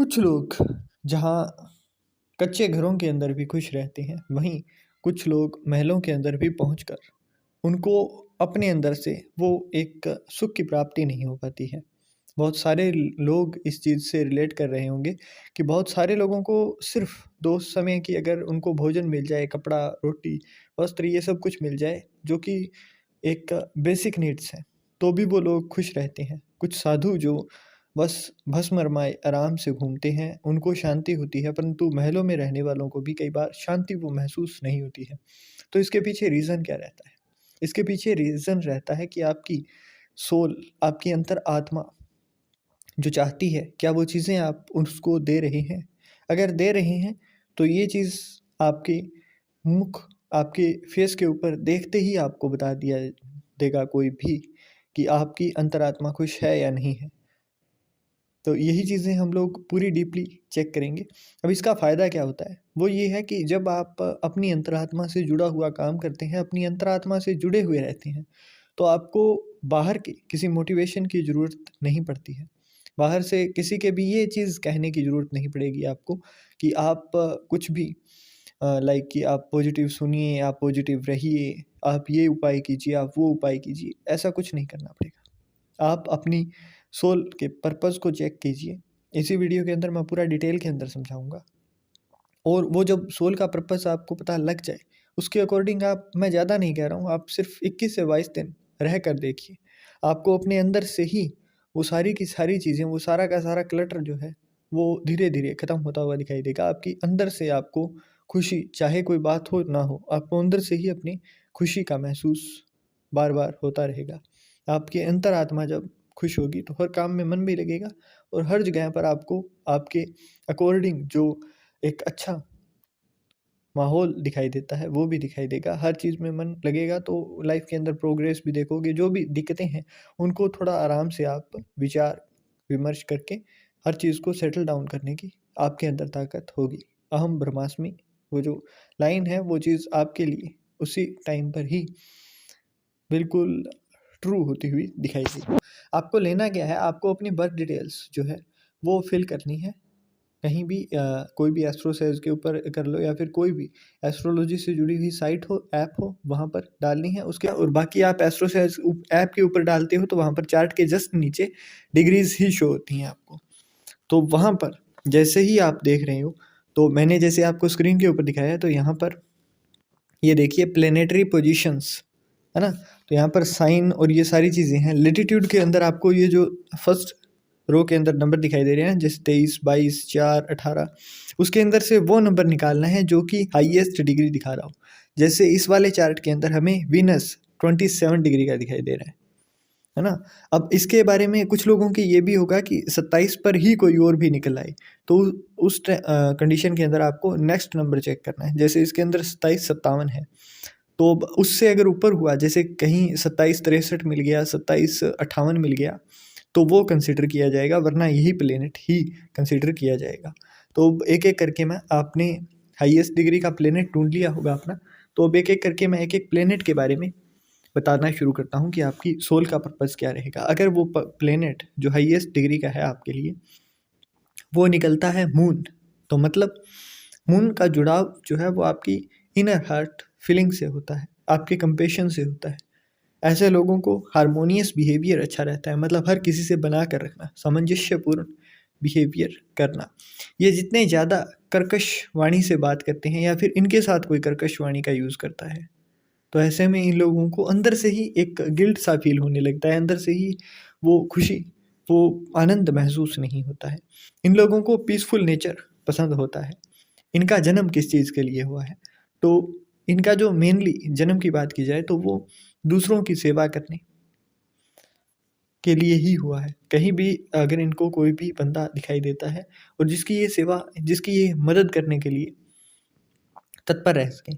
कुछ लोग जहाँ कच्चे घरों के अंदर भी खुश रहते हैं, वहीं कुछ लोग महलों के अंदर भी पहुंचकर उनको अपने अंदर से वो एक सुख की प्राप्ति नहीं हो पाती है। बहुत सारे लोग इस चीज़ से रिलेट कर रहे होंगे कि बहुत सारे लोगों को सिर्फ़ 2 समय की अगर उनको भोजन मिल जाए, कपड़ा, रोटी, वस्त्र ये सब कुछ मिल जाए, जो कि एक बेसिक नीड्स हैं, तो भी वो लोग खुश रहते हैं। कुछ साधु जो बस भस्म रमाए आराम से घूमते हैं, उनको शांति होती है, परंतु महलों में रहने वालों को भी कई बार शांति वो महसूस नहीं होती है। तो इसके पीछे रीज़न क्या रहता है? इसके पीछे रीज़न रहता है कि आपकी सोल, आपकी अंतर आत्मा जो चाहती है, क्या वो चीज़ें आप उसको दे रहे हैं? अगर दे रहे हैं, तो ये चीज़ आपके मुख, आपके फेस के ऊपर देखते ही आपको बता दिया देगा कोई भी कि आपकी अंतरात्मा खुश है या नहीं है। तो यही चीज़ें हम लोग पूरी डीपली चेक करेंगे। अब इसका फ़ायदा क्या होता है? वो ये है कि जब आप अपनी अंतरात्मा से जुड़ा हुआ काम करते हैं, अपनी अंतरात्मा से जुड़े हुए रहते हैं, तो आपको बाहर की किसी मोटिवेशन की ज़रूरत नहीं पड़ती है। बाहर से किसी के भी ये चीज़ कहने की ज़रूरत नहीं पड़ेगी आपको कि आप कुछ भी लाइक कि आप पॉजिटिव सुनिए, आप पॉजिटिव रहिए, आप ये उपाय कीजिए, आप वो उपाय कीजिए, ऐसा कुछ नहीं करना पड़ेगा। आप अपनी सोल के पर्पज़ को चेक कीजिए। इसी वीडियो के अंदर मैं पूरा डिटेल के अंदर समझाऊँगा और वो जब सोल का पर्पज़ आपको पता लग जाए, उसके अकॉर्डिंग आप मैं ज़्यादा नहीं कह रहा हूँ, आप सिर्फ 21 से 22 दिन रह कर देखिए। आपको अपने अंदर से ही वो सारी की सारी चीज़ें, वो सारा का सारा क्लटर जो है, वो धीरे-धीरे ख़त्म होता हुआ दिखाई देगा। आपकी अंदर से आपको खुशी, चाहे कोई बात हो ना हो, आपको अंदर से ही अपनी खुशी का महसूस बार-बार होता रहेगा। आपकी अंतरात्मा जब खुश होगी, तो हर काम में मन भी लगेगा और हर जगह पर आपको आपके अकॉर्डिंग जो एक अच्छा माहौल दिखाई देता है, वो भी दिखाई देगा। हर चीज़ में मन लगेगा तो लाइफ़ के अंदर प्रोग्रेस भी देखोगे। जो भी दिक्कतें हैं, उनको थोड़ा आराम से आप विचार-विमर्श करके हर चीज़ को सेटल डाउन करने की आपके अंदर ताकत होगी। अहम ब्रह्मास्मि, वो जो लाइन है, वो चीज़ आपके लिए उसी टाइम पर ही बिल्कुल ट्रू होती हुई दिखाई देगी। आपको लेना क्या है? आपको अपनी बर्थ डिटेल्स जो है, वो फ़िल करनी है। कहीं भी कोई भी एस्ट्रो सर्च के ऊपर कर लो या फिर कोई भी एस्ट्रोलॉजी से जुड़ी हुई साइट हो, ऐप हो, वहाँ पर डालनी है उसके और बाकी आप एस्ट्रो सर्च ऐप के ऊपर डालते हो तो वहाँ पर चार्ट के जस्ट नीचे डिग्रीज़ ही शो होती हैं आपको। तो वहाँ पर जैसे ही आप देख रहे हो, तो मैंने जैसे आपको स्क्रीन के ऊपर दिखाया है, तो यहाँ पर ये देखिए प्लैनेटरी पोजीशंस, है ना? तो यहाँ पर साइन और ये सारी चीज़ें हैं। लैटिट्यूड के अंदर आपको ये जो फर्स्ट रो के अंदर नंबर दिखाई दे रहे हैं, जैसे 23, 22, 4, 18, उसके अंदर से वो नंबर निकालना है जो कि हाईएस्ट डिग्री दिखा रहा हो। जैसे इस वाले चार्ट के अंदर हमें वीनस 27 डिग्री का दिखाई दे रहा है ना? अब इसके बारे में कुछ लोगों की ये भी होगा कि 27 पर ही कोई और भी निकल आए, तो उस कंडीशन के अंदर आपको नेक्स्ट नंबर चेक करना है। जैसे इसके अंदर 27 57 है, तो अब उससे अगर ऊपर हुआ, जैसे कहीं 27 63 मिल गया, 27 58 मिल गया, तो वो कंसिडर किया जाएगा, वरना यही प्लेनेट ही कंसिडर किया जाएगा। तो एक-एक करके मैं आपने हाईएस्ट डिग्री का प्लेनेट ढूँढ लिया होगा अपना, तो अब एक-एक करके मैं एक-एक प्लेनेट के बारे में बताना शुरू करता हूँ कि आपकी सोल का पर्पज़ क्या रहेगा। अगर वो प्लेनेट जो हाईएस्ट डिग्री का है आपके लिए, वो निकलता है मून, तो मतलब मून का जुड़ाव जो है वो आपकी इनर हार्ट फीलिंग से होता है, आपके कंपैशन से होता है। ऐसे लोगों को हार्मोनियस बिहेवियर अच्छा रहता है, मतलब हर किसी से बना कर रखना, सामंजस्यपूर्ण बिहेवियर करना। ये जितने ज़्यादा कर्कश वाणी से बात करते हैं या फिर इनके साथ कोई कर्कश वाणी का यूज़ करता है, तो ऐसे में इन लोगों को अंदर से ही एक गिल्ट सा फील होने लगता है, अंदर से ही वो खुशी, वो आनंद महसूस नहीं होता है। इन लोगों को पीसफुल नेचर पसंद होता है। इनका जन्म किस चीज़ के लिए हुआ है? तो इनका जो मेनली जन्म की बात की जाए तो वो दूसरों की सेवा करने के लिए ही हुआ है। कहीं भी अगर इनको कोई भी बंदा दिखाई देता है और जिसकी ये मदद करने के लिए तत्पर रह सकें,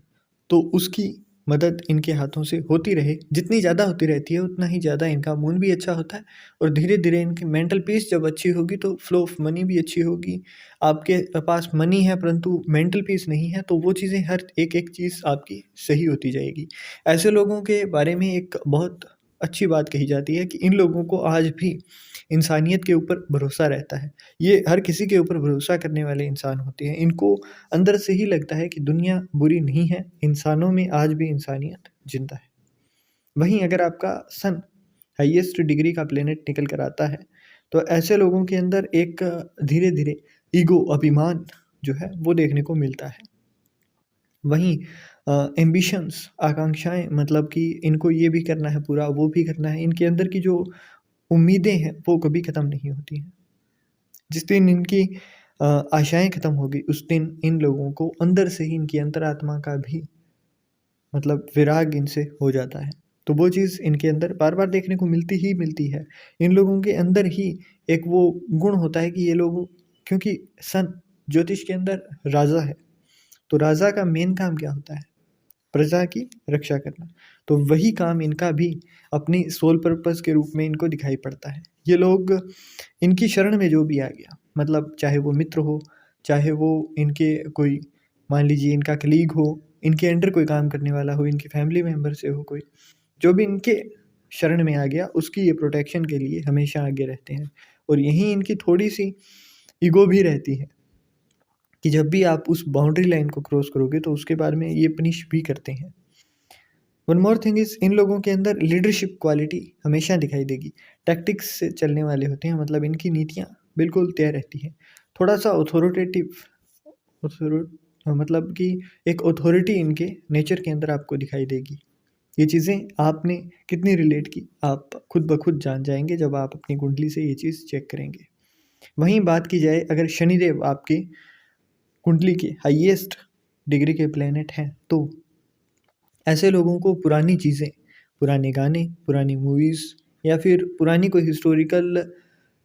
तो उसकी मदद इनके हाथों से होती रहे। जितनी ज़्यादा होती रहती है, उतना ही ज़्यादा इनका मूड भी अच्छा होता है और धीरे-धीरे इनकी मेंटल पीस जब अच्छी होगी, तो फ्लो ऑफ मनी भी अच्छी होगी। आपके पास मनी है परंतु मेंटल पीस नहीं है, तो वो चीज़ें हर एक-एक चीज़ आपकी सही होती जाएगी। ऐसे लोगों के बारे में एक बहुत अच्छी बात कही जाती है कि इन लोगों को आज भी इंसानियत के ऊपर भरोसा रहता है। ये हर किसी के ऊपर भरोसा करने वाले इंसान होते हैं। इनको अंदर से ही लगता है कि दुनिया बुरी नहीं है, इंसानों में आज भी इंसानियत ज़िंदा है। वहीं अगर आपका सन हाईएस्ट डिग्री का प्लेनेट निकल कर आता है, तो ऐसे लोगों के अंदर एक धीरे-धीरे ईगो, अभिमान जो है वो देखने को मिलता है। वहीं एम्बिशंस, आकांक्षाएँ, मतलब कि इनको ये भी करना है पूरा, वो भी करना है, इनके अंदर की जो उम्मीदें हैं वो कभी ख़त्म नहीं होती हैं। जिस दिन इनकी आशाएँ ख़त्म होगी, उस दिन इन लोगों को अंदर से ही इनकी अंतरात्मा का भी मतलब विराग इनसे हो जाता है। तो वो चीज़ इनके अंदर बार-बार देखने को मिलती ही मिलती है। इन लोगों के अंदर ही एक वो गुण होता है कि ये लोग, क्योंकि सन ज्योतिष के अंदर राजा है, तो राजा का मेन काम क्या होता है? प्रजा की रक्षा करना। तो वही काम इनका भी अपनी सोल पर्पस के रूप में इनको दिखाई पड़ता है। ये लोग, इनकी शरण में जो भी आ गया, मतलब चाहे वो मित्र हो, चाहे वो इनके कोई, मान लीजिए इनका कलीग हो, इनके अंडर कोई काम करने वाला हो, इनकी फैमिली मेंबर से हो कोई, जो भी इनके शरण में आ गया उसकी ये प्रोटेक्शन के लिए हमेशा आगे रहते हैं। और यहीं इनकी थोड़ी-सी ईगो भी रहती है कि जब भी आप उस बाउंड्री लाइन को क्रॉस करोगे तो उसके बाद में ये पनिश भी करते हैं। वन मोर थिंग इज़, इन लोगों के अंदर लीडरशिप क्वालिटी हमेशा दिखाई देगी। टैक्टिक्स से चलने वाले होते हैं, मतलब इनकी नीतियाँ बिल्कुल तय रहती हैं। थोड़ा-सा ऑथोरिटेटिव, ऑथोरो मतलब कि एक ऑथोरिटी इनके नेचर के अंदर आपको दिखाई देगी। ये चीज़ें आपने कितनी रिलेट की, आप खुद ब खुद जान जाएँगे जब आप अपनी कुंडली से ये चीज़ चेक करेंगे। वहीं बात की जाए, अगर शनिदेव आपकी कुंडली के हाईएस्ट डिग्री के प्लैनेट हैं, तो ऐसे लोगों को पुरानी चीज़ें, पुराने गाने, पुरानी मूवीज़ या फिर पुरानी कोई हिस्टोरिकल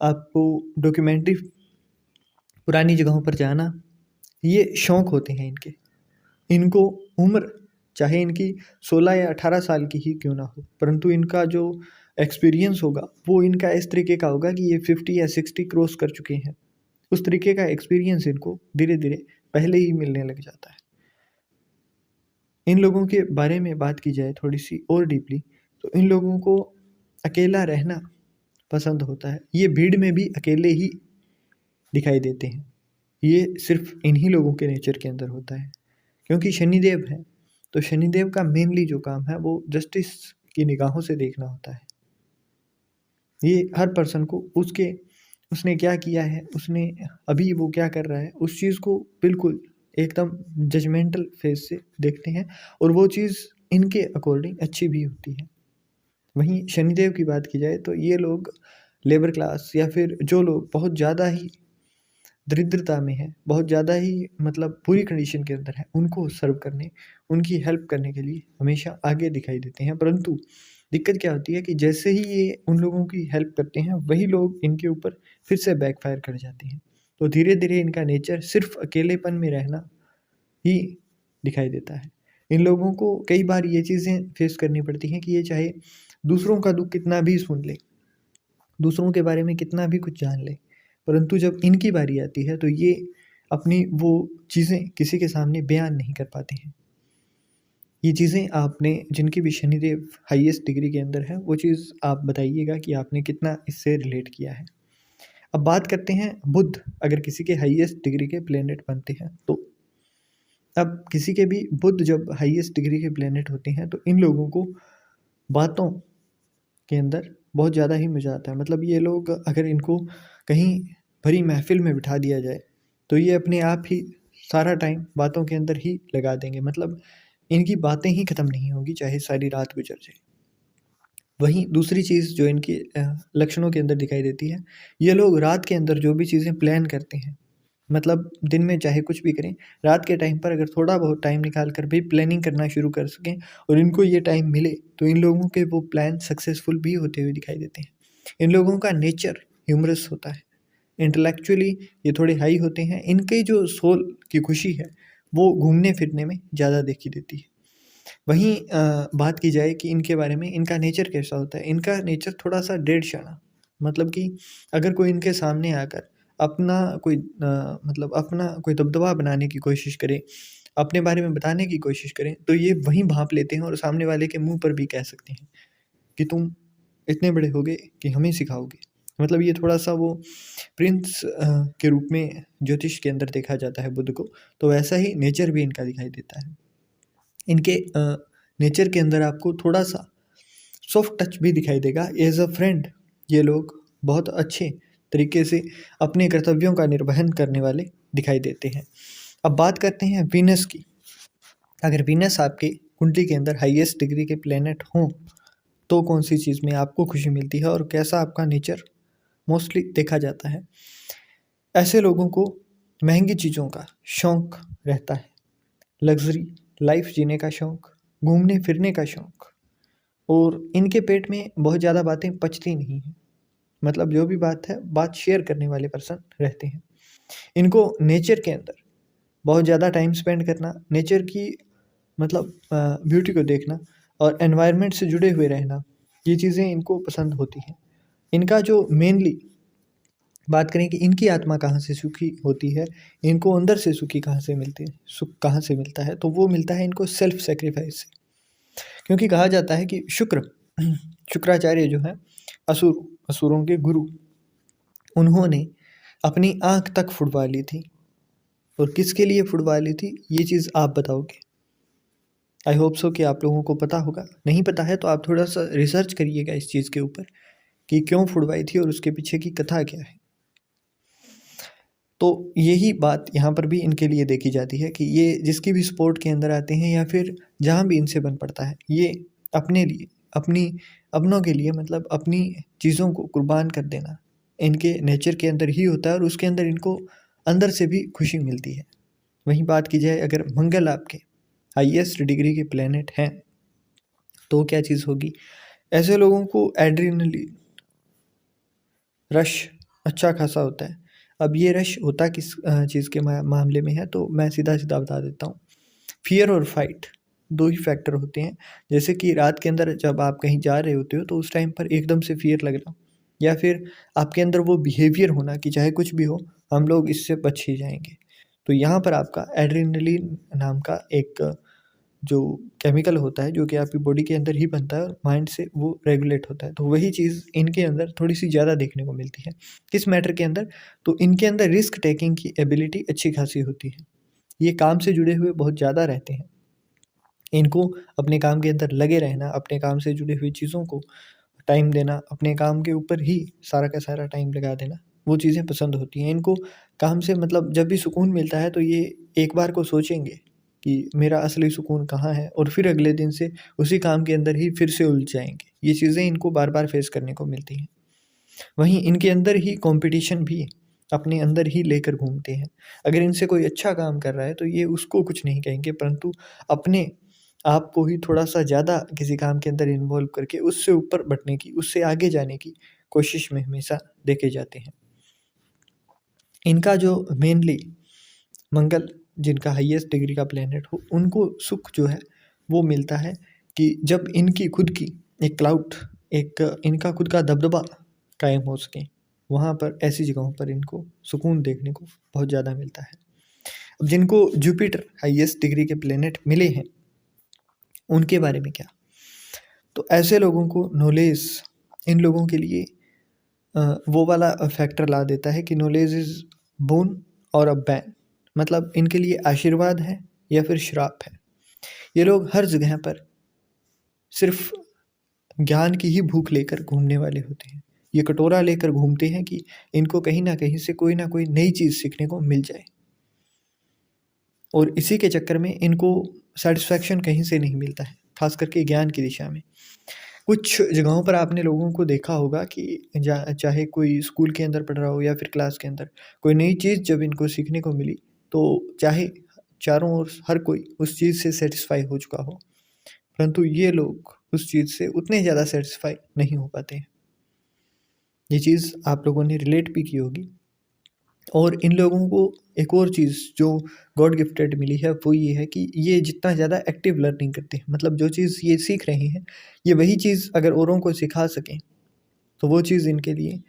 आपको डॉक्यूमेंट्री, पुरानी जगहों पर जाना, ये शौक होते हैं इनके। इनको उम्र चाहे इनकी 16 या 18 साल की ही क्यों ना हो, परंतु इनका जो एक्सपीरियंस होगा वो इनका इस तरीके का होगा कि ये 50 या 60 क्रॉस कर चुके हैं। उस तरीके का एक्सपीरियंस इनको धीरे-धीरे पहले ही मिलने लग जाता है। इन लोगों के बारे में बात की जाए थोड़ी-सी और डीपली, तो इन लोगों को अकेला रहना पसंद होता है। ये भीड़ में भी अकेले ही दिखाई देते हैं। ये सिर्फ़ इन्हीं लोगों के नेचर के अंदर होता है। क्योंकि शनिदेव हैं, तो शनिदेव का मेनली जो काम है वो जस्टिस की निगाहों से देखना होता है। ये हर पर्सन को उसके, उसने क्या किया है, उसने अभी वो क्या कर रहा है, उस चीज़ को बिल्कुल एकदम जजमेंटल फेस से देखते हैं और वो चीज़ इनके अकॉर्डिंग अच्छी भी होती है। वहीं शनिदेव की बात की जाए तो ये लोग लेबर क्लास या फिर जो लोग बहुत ज़्यादा ही दरिद्रता में हैं, बहुत ज़्यादा ही मतलब बुरी कंडीशन के अंदर हैं, उनको सर्व करने, उनकी हेल्प करने के लिए हमेशा आगे दिखाई देते हैं। परंतु दिक्कत क्या होती है कि जैसे ही ये उन लोगों की हेल्प करते हैं, वही लोग इनके ऊपर फिर से बैकफायर कर जाते हैं। तो धीरे-धीरे इनका नेचर सिर्फ़ अकेलेपन में रहना ही दिखाई देता है। इन लोगों को कई बार ये चीज़ें फेस करनी पड़ती हैं कि ये चाहे दूसरों का दुःख कितना भी सुन लें, दूसरों के बारे में कितना भी कुछ जान लें, परंतु जब इनकी बारी आती है तो ये अपनी वो चीज़ें किसी के सामने बयान नहीं कर पाते हैं। ये चीज़ें आपने, जिनकी भी शनिदेव हाईएस्ट डिग्री के अंदर है, वो चीज़ आप बताइएगा कि आपने कितना इससे रिलेट किया है। अब बात करते हैं बुध अगर किसी के हाईएस्ट डिग्री के प्लैनेट बनते हैं तो। अब किसी के भी बुध जब हाईएस्ट डिग्री के प्लैनेट होते हैं तो इन लोगों को बातों के अंदर बहुत ज़्यादा ही मज़ा आता है। मतलब ये लोग अगर इनको कहीं भरी महफ़िल में बिठा दिया जाए, तो ये अपने आप ही सारा टाइम बातों के अंदर ही लगा देंगे। मतलब इनकी बातें ही ख़त्म नहीं होंगी, चाहे सारी रात गुज़र जाए। वहीं दूसरी चीज़ जो इनके लक्षणों के अंदर दिखाई देती है, ये लोग रात के अंदर जो भी चीज़ें प्लान करते हैं, मतलब दिन में चाहे कुछ भी करें, रात के टाइम पर अगर थोड़ा बहुत टाइम निकाल कर भी प्लानिंग करना शुरू कर सकें और इनको ये टाइम मिले, तो इन लोगों के वो प्लान सक्सेसफुल भी होते हुए दिखाई देते हैं। इन लोगों का नेचर ह्यूमरस होता है, इंटेलेक्चुअली ये थोड़े हाई होते हैं। इनकी जो सोल की खुशी है, वो घूमने-फिरने में ज़्यादा देखी देती है। वहीं बात की जाए कि इनके बारे में, इनका नेचर कैसा होता है, इनका नेचर थोड़ा-सा डेढ़-शाना, मतलब कि अगर कोई इनके सामने आकर अपना कोई मतलब अपना कोई दबदबा बनाने की कोशिश करे, अपने बारे में बताने की कोशिश करें, तो ये वहीं भाँप लेते हैं और सामने वाले के मुँह पर भी कह सकते हैं कि तुम इतने बड़े हो गए कि हमें सिखाओगे। मतलब ये थोड़ा-सा वो प्रिंस के रूप में ज्योतिष के अंदर देखा जाता है बुध को, तो वैसा ही नेचर भी इनका दिखाई देता है। इनके नेचर के अंदर आपको थोड़ा-सा सॉफ्ट टच भी दिखाई देगा। एज़ अ फ्रेंड ये लोग बहुत अच्छे तरीके से अपने कर्तव्यों का निर्वहन करने वाले दिखाई देते हैं। अब बात करते हैं वीनस की। अगर वीनस आपके कुंडली के अंदर हाईएस्ट डिग्री के प्लैनेट हों, तो कौन-सी चीज़ में आपको खुशी मिलती है और कैसा आपका नेचर मोस्टली देखा जाता है। ऐसे लोगों को महँगी चीज़ों का शौक रहता है, लग्ज़री लाइफ़ जीने का शौक, घूमने-फिरने का शौक, और इनके पेट में बहुत ज़्यादा बातें पचती नहीं हैं। मतलब जो भी बात है, बात शेयर करने वाले पर्सन रहते हैं। इनको नेचर के अंदर बहुत ज़्यादा टाइम स्पेंड करना, नेचर की मतलब ब्यूटी को देखना और एनवायरनमेंट से जुड़े हुए रहना, ये चीज़ें इनको पसंद होती हैं। इनका जो मेनली बात करें कि इनकी आत्मा कहाँ से सुखी होती है, इनको अंदर से सुखी कहाँ से मिलती है, सुख कहाँ से मिलता है, तो वो मिलता है इनको सेल्फ सैक्रिफाइस से। क्योंकि कहा जाता है कि शुक्राचार्य जो हैं असुरों के गुरु, उन्होंने अपनी आँख तक फुड़वा ली थी, और किसके लिए फुड़वा ली थी ये चीज़ आप बताओगे। आई होप सो कि आप लोगों को पता होगा, नहीं पता है तो आप थोड़ा-सा रिसर्च करिएगा इस चीज़ के ऊपर कि क्यों फुड़वाई थी और उसके पीछे की कथा क्या है। तो यही बात यहाँ पर भी इनके लिए देखी जाती है कि ये जिसकी भी स्पोर्ट के अंदर आते हैं या फिर जहाँ भी इनसे बन पड़ता है, ये अपने लिए, अपनों के लिए, मतलब अपनी चीज़ों को कुर्बान कर देना इनके नेचर के अंदर ही होता है, और उसके अंदर इनको अंदर से भी खुशी मिलती है। वहीं बात की जाए अगर मंगल आपके हाईएस्ट डिग्री के प्लैनेट हैं, तो क्या चीज़ होगी? ऐसे लोगों को एड्रेनलिन रश अच्छा खासा होता है। अब ये रश होता किस चीज़ के मामले में है, तो मैं सीधा-सीधा बता देता हूँ। फ़ियर और फाइट 2 ही फैक्टर होते हैं। जैसे कि रात के अंदर जब आप कहीं जा रहे होते हो, तो उस टाइम पर एकदम से फ़ियर लगना, या फिर आपके अंदर वो बिहेवियर होना कि चाहे कुछ भी हो, हम लोग इससे बच ही जाएँगे। तो यहाँ पर आपका एड्रेनलिन नाम का एक जो केमिकल होता है, जो कि आपकी बॉडी के अंदर ही बनता है और माइंड से वो रेगुलेट होता है। तो वही चीज़ इनके अंदर थोड़ी-सी ज़्यादा देखने को मिलती है। किस मैटर के अंदर? तो इनके अंदर रिस्क टेकिंग की एबिलिटी अच्छी खासी होती है। ये काम से जुड़े हुए बहुत ज़्यादा रहते हैं। इनको अपने काम के अंदर लगे रहना, अपने काम से जुड़ी हुई चीज़ों को टाइम देना, अपने काम के ऊपर ही सारा का सारा टाइम लगा देना, वो चीज़ें पसंद होती हैं। इनको काम से मतलब जब भी सुकून मिलता है, तो ये एक बार को सोचेंगे कि मेरा असली सुकून कहाँ है, और फिर अगले दिन से उसी काम के अंदर ही फिर से उलझ जाएँगे। ये चीज़ें इनको बार-बार फेस करने को मिलती हैं। वहीं इनके अंदर ही कॉम्पिटिशन भी अपने अंदर ही लेकर घूमते हैं। अगर इनसे कोई अच्छा काम कर रहा है, तो ये उसको कुछ नहीं कहेंगे, परंतु अपने आप को ही थोड़ा-सा ज़्यादा किसी काम के अंदर इन्वॉल्व करके उससे ऊपर बढ़ने की, उससे आगे जाने की कोशिश में हमेशा देखे जाते हैं। इनका जो मेनली मंगल जिनका हाईएस्ट डिग्री का प्लैनेट हो, उनको सुख जो है वो मिलता है कि जब इनकी खुद की एक क्लाउड, एक इनका खुद का दबदबा कायम हो सके, वहाँ पर ऐसी जगहों पर इनको सुकून देखने को बहुत ज़्यादा मिलता है। अब जिनको जुपिटर हाईएस्ट डिग्री के प्लैनेट मिले हैं, उनके बारे में क्या? तो ऐसे लोगों को नॉलेज इन लोगों के लिए वो वाला फैक्टर ला देता है कि नॉलेज इज़ बोन और अ बैन, मतलब इनके लिए आशीर्वाद है या फिर श्राप है। ये लोग हर जगह पर सिर्फ ज्ञान की ही भूख लेकर घूमने वाले होते हैं। ये कटोरा लेकर घूमते हैं कि इनको कहीं न कहीं से कोई न कोई नई चीज़ सीखने को मिल जाए, और इसी के चक्कर में इनको सैटिस्फैक्शन कहीं से नहीं मिलता है, ख़ास करके ज्ञान की दिशा में। कुछ जगहों पर आपने लोगों को देखा होगा कि चाहे कोई स्कूल के अंदर पढ़ रहा हो या फिर क्लास के अंदर, कोई नई चीज़ जब इनको सीखने को मिली, तो चाहे चारों ओर हर कोई उस चीज़ से सैटिस्फाई हो चुका हो, परंतु ये लोग उस चीज़ से उतने ज़्यादा सैटिस्फाई नहीं हो पाते हैं। ये चीज़ आप लोगों ने रिलेट भी की होगी। और इन लोगों को एक और चीज़ जो गॉड गिफ्टेड मिली है, वो ये है कि ये जितना ज़्यादा एक्टिव लर्निंग करते हैं, मतलब जो चीज़ ये सीख रहे हैं, ये वही चीज़ अगर औरों को सिखा सकें, तो वो चीज़ इनके लिए,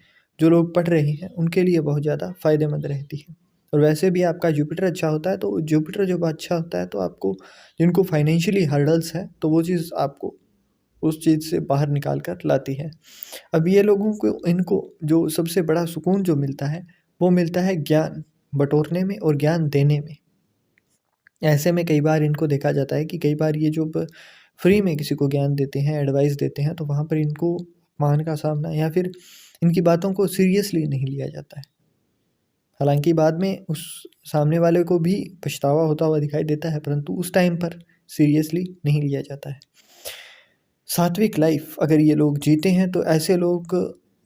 जो लोग पढ़ रहे हैं उनके लिए बहुत ज़्यादा फ़ायदेमंद रहती है। और वैसे भी आपका जुपिटर अच्छा होता है, तो जुपिटर जब अच्छा होता है, तो आपको जिनको फाइनेंशियली हर्डल्स है, तो वो चीज़ आपको उस चीज़ से बाहर निकाल कर लाती है। अब ये लोगों को इनको जो सबसे बड़ा सुकून जो मिलता है, वो मिलता है ज्ञान बटोरने में और ज्ञान देने में। ऐसे में कई बार इनको देखा जाता है कि कई बार ये जब फ्री में किसी को ज्ञान देते हैं, एडवाइस देते हैं, तो वहाँ पर इनको मान का सामना या फिर इनकी बातों को सीरियसली नहीं लिया जाता है। हालाँकि बाद में उस सामने वाले को भी पछतावा होता हुआ दिखाई देता है, परंतु उस टाइम पर सीरियसली नहीं लिया जाता है। सात्विक लाइफ अगर ये लोग जीते हैं तो ऐसे लोग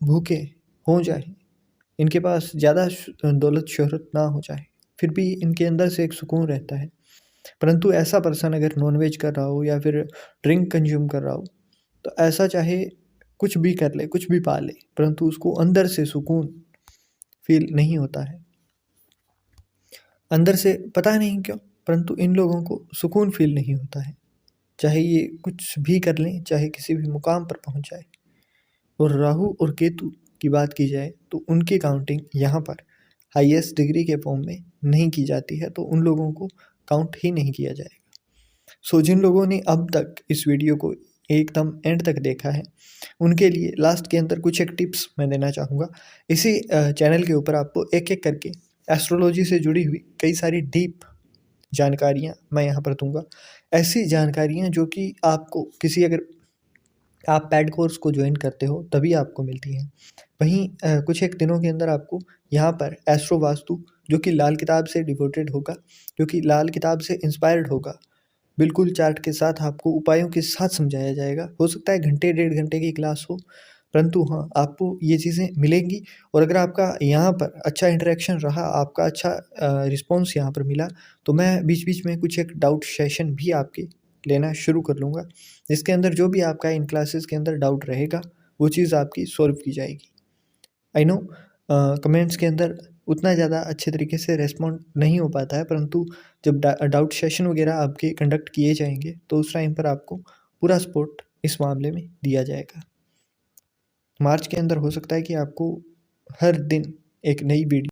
भूखे हो जाए, इनके पास ज़्यादा दौलत शोहरत ना हो जाए, फिर भी इनके अंदर से एक सुकून रहता है। परंतु ऐसा पर्सन अगर नॉनवेज कर रहा हो या फिर ड्रिंक कंज्यूम कर रहा हो, तो ऐसा चाहे कुछ भी कर ले, कुछ भी पा ले, परंतु उसको अंदर से सुकून फील नहीं होता है। अंदर से पता नहीं क्यों, परंतु इन लोगों को सुकून फील नहीं होता है, चाहे ये कुछ भी कर लें, चाहे किसी भी मुकाम पर पहुंच जाए। और राहु और केतु की बात की जाए तो उनकी काउंटिंग यहाँ पर हाईएस्ट डिग्री के फॉर्म में नहीं की जाती है, तो उन लोगों को काउंट ही नहीं किया जाएगा। सो जिन लोगों ने अब तक इस वीडियो को एकदम एंड तक देखा है, उनके लिए लास्ट के अंदर कुछ एक टिप्स मैं देना चाहूँगा। इसी चैनल के ऊपर आपको एक एक करके एस्ट्रोलॉजी से जुड़ी हुई कई सारी डीप जानकारियाँ मैं यहाँ पर दूंगा। ऐसी जानकारियाँ जो कि आपको किसी अगर आप पैड कोर्स को ज्वाइन करते हो तभी आपको मिलती हैं। वहीं कुछ एक दिनों के अंदर आपको यहाँ पर एस्ट्रो वास्तु जो कि लाल किताब से डिवोटेड होगा, जो कि लाल किताब से इंस्पायर्ड होगा, बिल्कुल चार्ट के साथ आपको उपायों के साथ समझाया जाएगा। हो सकता है घंटे 1.5 घंटे की क्लास हो, परंतु हाँ, आपको ये चीज़ें मिलेंगी। और अगर आपका यहाँ पर अच्छा इंटरेक्शन रहा, आपका अच्छा रिस्पॉन्स यहाँ पर मिला, तो मैं बीच बीच में कुछ एक डाउट सेशन भी आपके लेना शुरू कर लूँगा, जिसके अंदर जो भी आपका इन क्लासेस के अंदर डाउट रहेगा वो चीज़ आपकी सॉल्व की जाएगी। आई नो कमेंट्स के अंदर उतना ज़्यादा अच्छे तरीके से रेस्पॉन्ड नहीं हो पाता है, परंतु जब डाउट सेशन वगैरह आपके कंडक्ट किए जाएंगे तो उस टाइम पर आपको पूरा सपोर्ट इस मामले में दिया जाएगा। मार्च के अंदर हो सकता है कि आपको हर दिन एक नई वीडियो